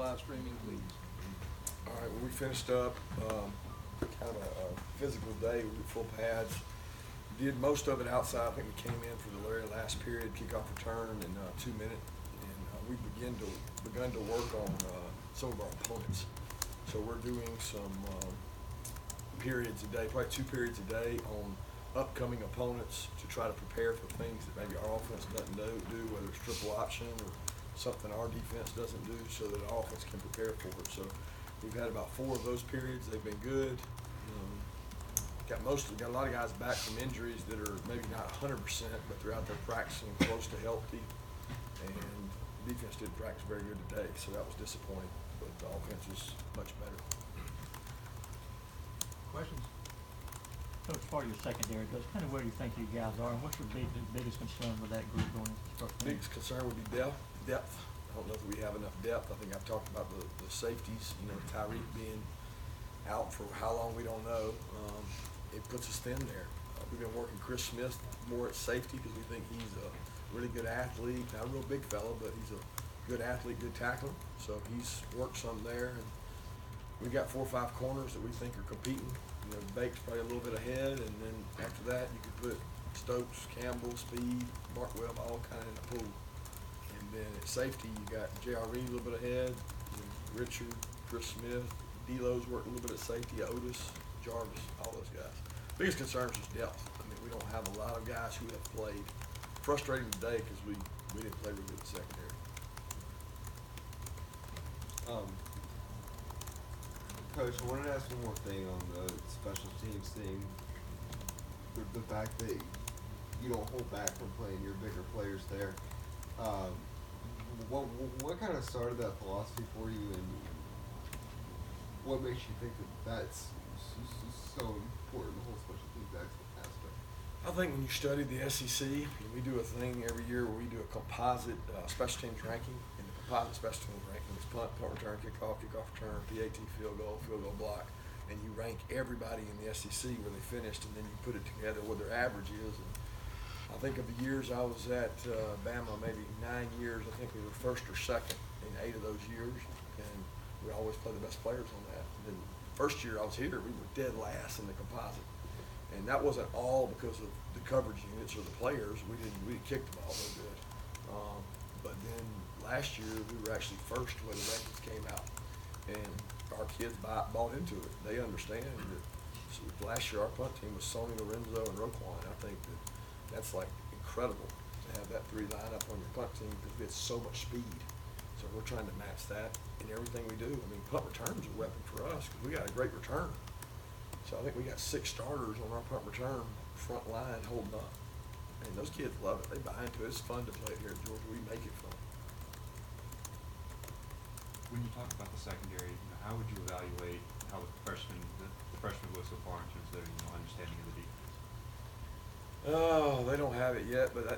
live streaming, please. All right, well, we finished up kind of a physical day with full pads. Did most of it outside. I think we came in for the very last period, kickoff return in 2 minutes, and we begun to work on some of our opponents. So we're doing some periods a day, probably 2 periods a day on upcoming opponents to try to prepare for things that maybe our offense doesn't do, whether it's triple option or something our defense doesn't do, so that our offense can prepare for it. So we've had about 4 of those periods. They've been good. Got a lot of guys back from injuries that are maybe not 100%, but they're out there practicing close to healthy. And defense didn't practice very good today, so that was disappointing. But the offense was much better. Questions? Coach, part of your secondary, that's kind of where you think you guys are, and what's your biggest concern with that group going into the first game? Biggest concern would be depth. I don't know if we have enough depth. I think I've talked about the safeties. Tyreek being out for how long we don't know. It puts us thin there. We've been working Chris Smith more at safety because we think he's a really good athlete. Not a real big fellow, but he's a good athlete, good tackler. So he's worked some there. And we've got 4 or 5 corners that we think are competing. Bake's probably a little bit ahead, and then after that you could put Stokes, Campbell, Speed, Mark Webb, all kind of in the pool. And then at safety you got JRE a little bit ahead, Richard, Chris Smith, D'Lo's worked a little bit at safety, Otis, Jarvis, all those guys. Biggest concern is just depth. We don't have a lot of guys who have played. Frustrating today because we didn't play really good in secondary. Coach, I wanted to ask one more thing on the special teams thing. The fact that you don't hold back from playing your bigger players there. What kind of started that philosophy for you, and what makes you think that that's so important, the whole special teams aspect? I think when you study the SEC, we do a thing every year where we do a composite special teams ranking, and the composite special teams ranking is punt return, kickoff return, PAT, field goal block, and you rank everybody in the SEC where they finished, and then you put it together what their average is. And I think of the years I was at Bama, maybe 9 years, I think we were first or second in 8 of those years, and we always play the best players on that. And then first year I was here, we were dead last in the composite. And that wasn't all because of the coverage units or the players. We didn't kick the ball very good. But then last year we were actually first when the rankings came out, and our kids bought into it. They understand that. So last year our punt team was Sony, Lorenzo, and Roquan. I think that's like incredible to have that 3 line up on your punt team because it's so much speed. So we're trying to match that in everything we do. Punt returns are a weapon for us because we got a great return. So I think we got 6 starters on our punt return front line holding up. And those kids love it. They buy into it. It's fun to play it here at Georgia. We make it fun. When you talk about the secondary, how would you evaluate how the freshmen go so far in terms of their understanding of the defense? Oh, they don't have it yet, but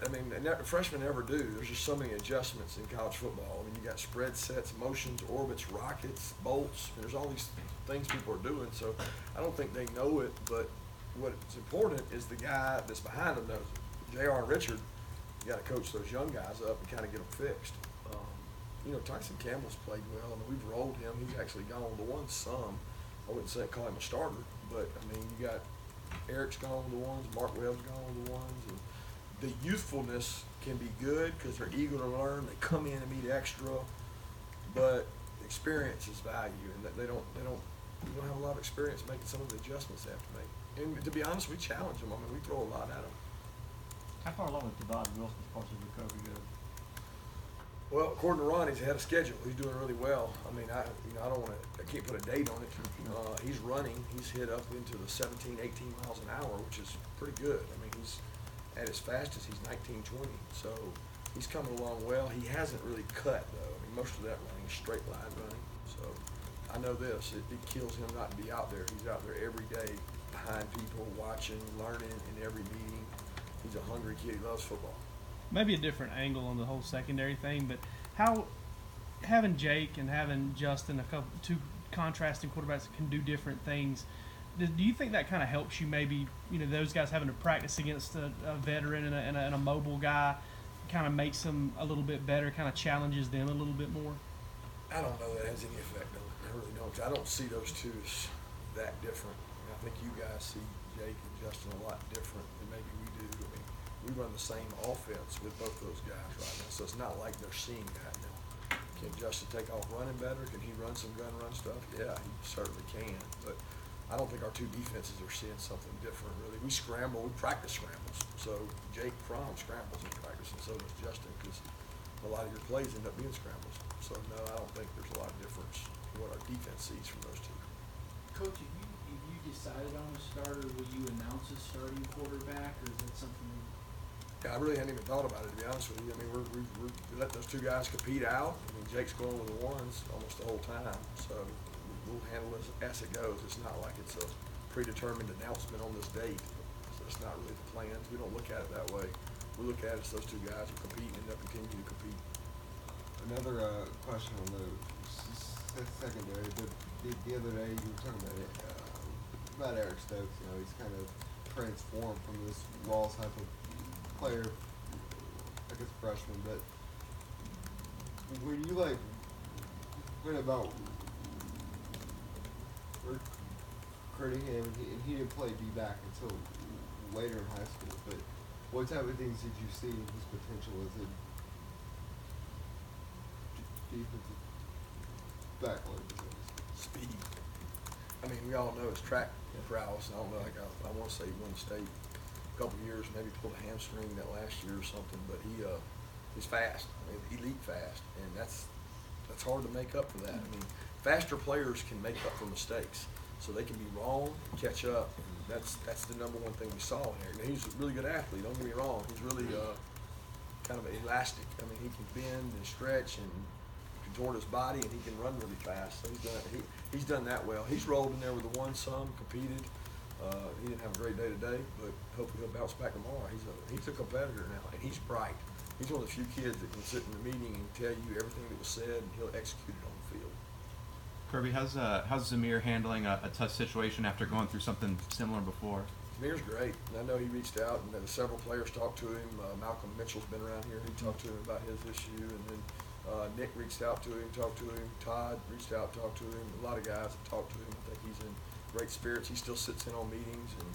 freshmen never do. There's just so many adjustments in college football. You got spread sets, motions, orbits, rockets, bolts. There's all these things people are doing, so I don't think they know it, but what's important is the guy that's behind them knows it. JR and Richard, you got to coach those young guys up and kind of get them fixed. Tyson Campbell's played well, and we've rolled him. He's actually gone to one some. I wouldn't call him a starter, but you got Eric's gone to ones, Mark Webb's gone to ones, and the youthfulness can be good because they're eager to learn. They come in and meet extra, but experience is value, and they don't have a lot of experience making some of the adjustments they have to make. And to be honest, we challenge them. We throw a lot at them. How far along with Devon Wilson's part of recovery go? Well, according to Ron, he's ahead of schedule. He's doing really well. I can't put a date on it. He's running. He's hit up into the 17, 18 miles an hour, which is pretty good. He's at his fastest, he's 19, 20. So he's coming along well. He hasn't really cut, though. Most of that running is straight line running. So I know this. It kills him not to be out there. He's out there every day behind people, watching, learning in every meeting. He's a hungry kid. He loves football. Maybe a different angle on the whole secondary thing, but how having Jake and having Justin, two contrasting quarterbacks that can do different things, do you think that kind of helps you? Maybe those guys having to practice against a veteran and a mobile guy kind of makes them a little bit better, kind of challenges them a little bit more. I don't know that has any effect on it. I really don't. 'Cause I don't see those two as that different. I mean, I think you guys see Jake and Justin a lot different than maybe we do. I mean, we run the same offense with both those guys right now, so it's not like they're seeing that now. Can Justin take off running better? Can he run some gun run stuff? Yeah, he certainly can. But I don't think our two defenses are seeing something different, really. We scramble, we practice scrambles. So Jake Crom scrambles in practice, and so does Justin, because a lot of your plays end up being scrambles. So no, I don't think there's a lot of difference in what our defense sees from those two. Coach, have you decided on a starter? Will you announce a starting quarterback, or is that something? Yeah, I really hadn't even thought about it, to be honest with you. I mean, we're letting those two guys compete out. I mean, Jake's going with the ones almost the whole time, so we'll handle it as it goes. It's not like it's a predetermined announcement on this date. So it's not really the plans. We don't look at it that way. We look at it as those two guys who compete and they'll continue to compete. Another question on the secondary. The other day you were talking about Eric Stokes. You know, he's kind of transformed from this raw type of player, I guess freshman. But when you went about recruiting him, and he didn't play D-back until later in high school. But what type of things did you see in his potential as a defensive backline? Speed. I mean, we all know his track prowess. I don't know, like I want to say he won state a couple of years, maybe pulled a hamstring that last year or something. But he's fast. I mean, elite fast, and that's hard to make up for that. I mean, faster players can make up for mistakes, so they can be wrong, catch up. And that's the number one thing we saw in here. Now, he's a really good athlete. Don't get me wrong. He's really kind of elastic. I mean, he can bend and stretch and contort his body, and he can run really fast. So he's done that well. He's rolled in there with the one some, competed. He didn't have a great day today, but hopefully he'll bounce back tomorrow. He's a competitor now, and he's bright. He's one of the few kids that can sit in the meeting and tell you everything that was said, and he'll execute it on the field. Kirby, how's Zamir handling a tough situation after going through something similar before? Zamir's great. And I know he reached out, and several players talked to him. Malcolm Mitchell's been around here. He talked to him about his issue, and then Nick reached out to him, talked to him. Todd reached out, talked to him. A lot of guys have talked to him. I think he's in great spirits. He still sits in on meetings, and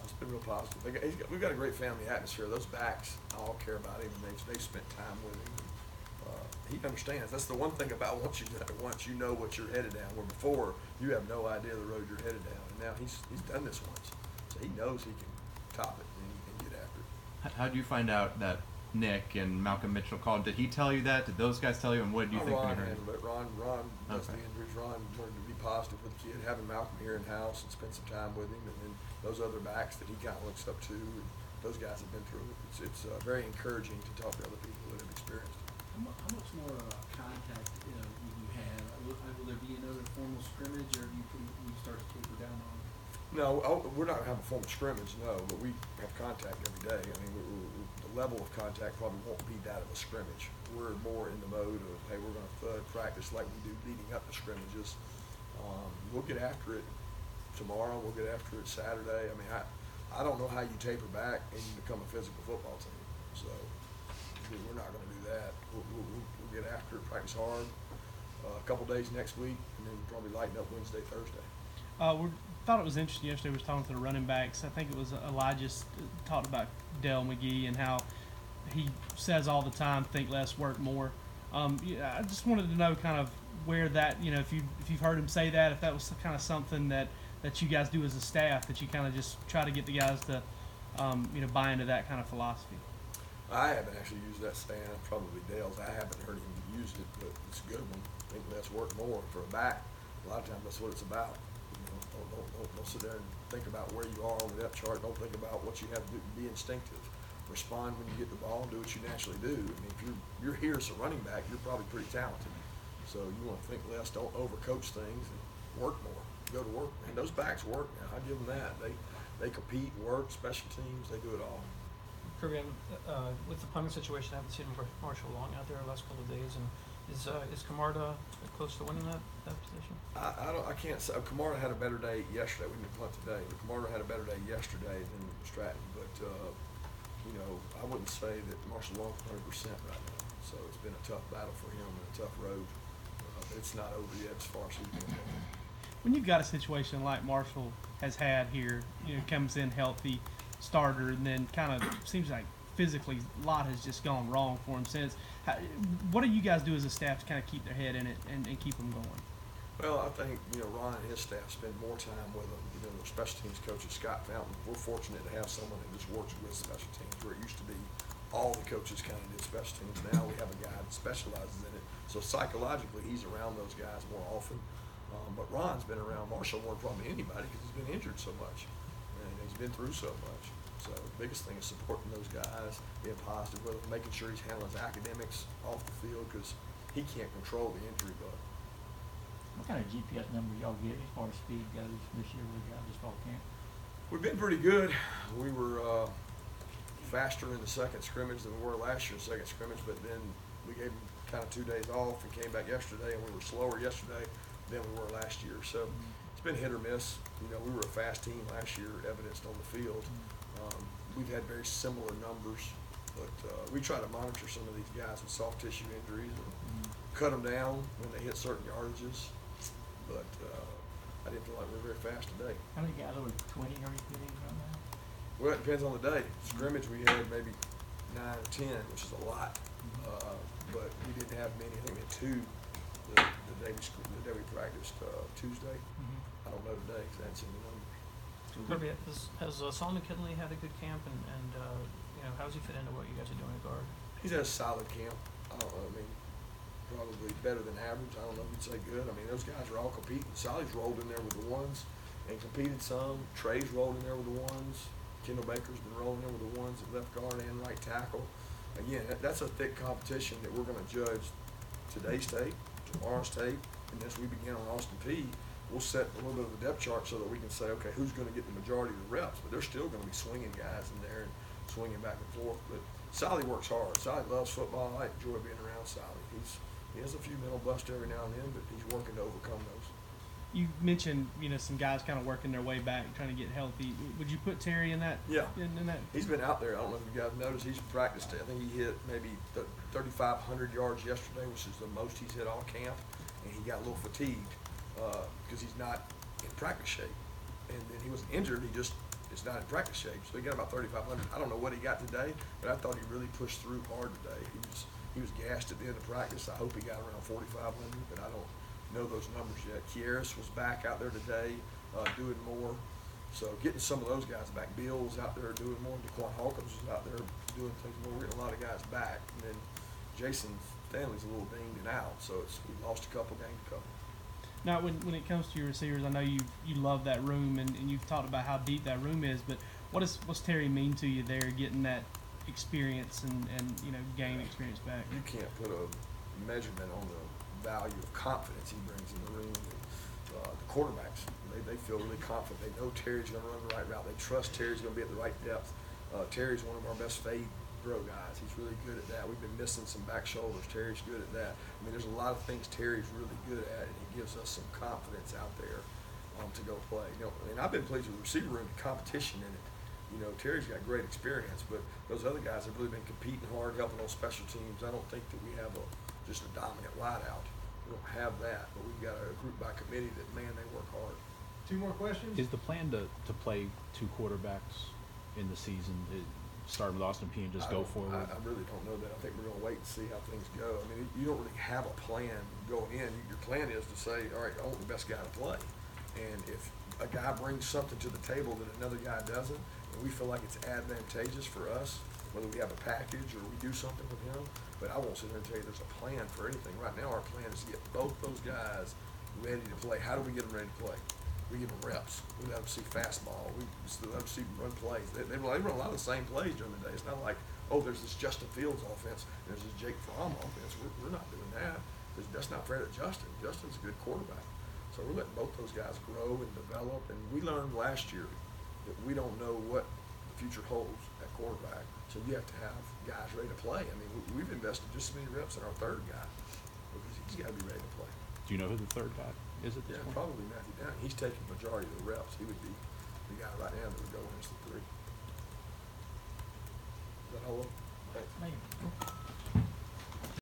it's been real positive. We've got a great family atmosphere. Those backs all care about him, and they've spent time with him. He understands. That's the one thing about once you know what you're headed down. Where before you have no idea the road you're headed down, and now he's done this once, so he knows he can top it and get after it. How do you find out that Nick and Malcolm Mitchell called? Did he tell you that? Did those guys tell you? And what do you think? Ron handled it. Ron does Okay. the injuries. Ron learned to be positive with the kid, having Malcolm here in house and spend some time with him, and then those other backs that he kind of looks up to. And those guys have been through it. It's very encouraging to talk to other people that have experienced it. How much more contact will you have? Will there be another formal scrimmage, or do you start to taper down on it? No, we're not going to have a formal scrimmage, no, but we have contact every day. I mean, the level of contact probably won't be that of a scrimmage. We're more in the mode of, hey, we're going to thud practice like we do leading up to scrimmages. We'll get after it tomorrow. We'll get after it Saturday. I mean, I don't know how you taper back and you become a physical football team. So we're not going to do that. We'll get after it, practice hard. A couple days next week, and then probably lighten up Wednesday, Thursday. We thought it was interesting yesterday. We was talking to the running backs. I think it was Elijah talked about Dale McGee and how he says all the time, think less, work more. I just wanted to know kind of where that, if you've heard him say that, if that was kind of something that you guys do as a staff, that you kind of just try to get the guys to buy into that kind of philosophy. I haven't actually used that saying. Probably Dale's. I haven't heard him use it, but it's a good one. Think less, work more. For a back, a lot of times that's what it's about. Don't sit there and think about where you are on the depth chart. Don't think about what you have to do. Be instinctive. Respond when you get the ball. Do what you naturally do. I mean, if you're here as a running back, you're probably pretty talented. So you want to think less. Don't overcoach things and work more. Go to work. And those backs work now. I give them that. They compete, work, special teams. They do it all. Kirby, with the punting situation, I haven't seen Marshall long out there the last couple of days, and is Camarda close to winning that position? I can't say. Camarda had a better day yesterday. We didn't punt today, but Camarda had a better day yesterday than Stratton. But I wouldn't say that Marshall Long's 100% right now. So it's been a tough battle for him and a tough road. it's not over yet as far as he's been healthy. When you've got a situation like Marshall has had here, comes in healthy, starter, and then kind of seems like physically a lot has just gone wrong for him since. What do you guys do as a staff to kind of keep their head in it and keep them going? Well, I think, Ron and his staff spend more time with them. The special teams coach is Scott Fountain. We're fortunate to have someone that just works with special teams, where it used to be all the coaches kind of did special teams. Now we have a guy that specializes in it. So psychologically, he's around those guys more often. But Ron's been around Marshall more probably anybody because he's been injured so much. And he's been through so much. So the biggest thing is supporting those guys, being positive with them, making sure he's handling his academics off the field because he can't control the injury bug. What kind of GPS number y'all get as far as speed goes this year with this fall camp? We've been pretty good. We were faster in the second scrimmage than we were last year's second scrimmage, but then we gave them kind of 2 days off and came back yesterday, and we were slower yesterday than we were last year. So it's been hit or miss. We were a fast team last year, evidenced on the field. We've had very similar numbers, but we try to monitor some of these guys with soft tissue injuries and cut them down when they hit certain yardages. But I didn't feel like we were very fast today. How many guys over 20 are you getting right now? Well, it depends on the day. Scrimmage, we had maybe 9 or 10, which is a lot. But we didn't have many. I think we had 2 the day we practiced Tuesday. I don't know today because I haven't seen the numbers. Kirby, has Solomon Kinley had a good camp, and how does he fit into what you guys are doing at guard? He's had a solid camp. I don't know. I mean, probably better than average. I don't know if you'd say good. I mean, those guys are all competing. Solly's rolled in there with the ones and competed some. Trey's rolled in there with the ones. Kendall Baker's been rolling in with the ones at left guard and right tackle. Again, that's a thick competition that we're going to judge today's tape, tomorrow's tape, and as we begin on Austin Peay, we'll set a little bit of a depth chart so that we can say, okay, who's going to get the majority of the reps? But they're still going to be swinging guys in there and swinging back and forth. But Solly works hard. Solly loves football. I enjoy being around Solly. He has a few mental busts every now and then, but he's working to overcome those. You mentioned, some guys kind of working their way back, trying to get healthy. Would you put Terry in that? Yeah. In that? He's been out there. I don't know if you guys noticed. He's practiced. I think he hit maybe 3,500 yards yesterday, which is the most he's hit all camp. And he got a little fatigued because he's not in practice shape. And then he wasn't injured. He just is not in practice shape. So he got about 3,500. I don't know what he got today, but I thought he really pushed through hard today. He was gassed at the end of practice. I hope he got around 4,500, but I don't know those numbers yet. Kieris was back out there today doing more. So getting some of those guys back. Bill was out there doing more. DeQuan Hawkins was out there doing things more. We're getting a lot of guys back. And then Jason Stanley's a little dinged and out. So we lost a couple, gained a couple. Now, when it comes to your receivers, I know you love that room, and you've talked about how deep that room is, but what's Terry mean to you there, getting that experience and gain experience back? You can't put a measurement on the value of confidence he brings in the room. And, the quarterbacks, they feel really confident. They know Terry's going to run the right route. They trust Terry's going to be at the right depth. Terry's one of our best fade throw guys. He's really good at that. We've been missing some back shoulders. Terry's good at that. I mean, there's a lot of things Terry's really good at, and he gives us some confidence out there to go play. And I've been pleased with the receiver room, the competition in it. Terry's got great experience, but those other guys have really been competing hard, helping on special teams. I don't think that we have just a dominant wideout. We don't have that, but we've got a group by committee that, man, they work hard. 2 more questions? Is the plan to play 2 quarterbacks in the season, starting with Austin Peay and just go forward? I really don't know that. I think we're going to wait and see how things go. I mean, you don't really have a plan going in. Your plan is to say, all right, I want the best guy to play. And if a guy brings something to the table that another guy doesn't, and we feel like it's advantageous for us, whether we have a package or we do something with him, but I won't sit there and tell you there's a plan for anything. Right now, our plan is to get both those guys ready to play. How do we get them ready to play? We give them reps. We let them see fastball. We let them see run plays. They run a lot of the same plays during the day. It's not like, there's this Justin Fields offense, and there's this Jake Fromm offense. We're not doing that. That's not fair to Justin. Justin's a good quarterback. So we're letting both those guys grow and develop. And we learned last year that we don't know what the future holds at quarterback. So you have to have guys ready to play. I mean, we've invested just as many reps in our third guy because he's got to be ready to play. Do you know who the third guy is at this point? Probably Matthew Downey. He's taking the majority of the reps. He would be the guy right now that would go in as the 3. Is that all? Thanks. Maybe.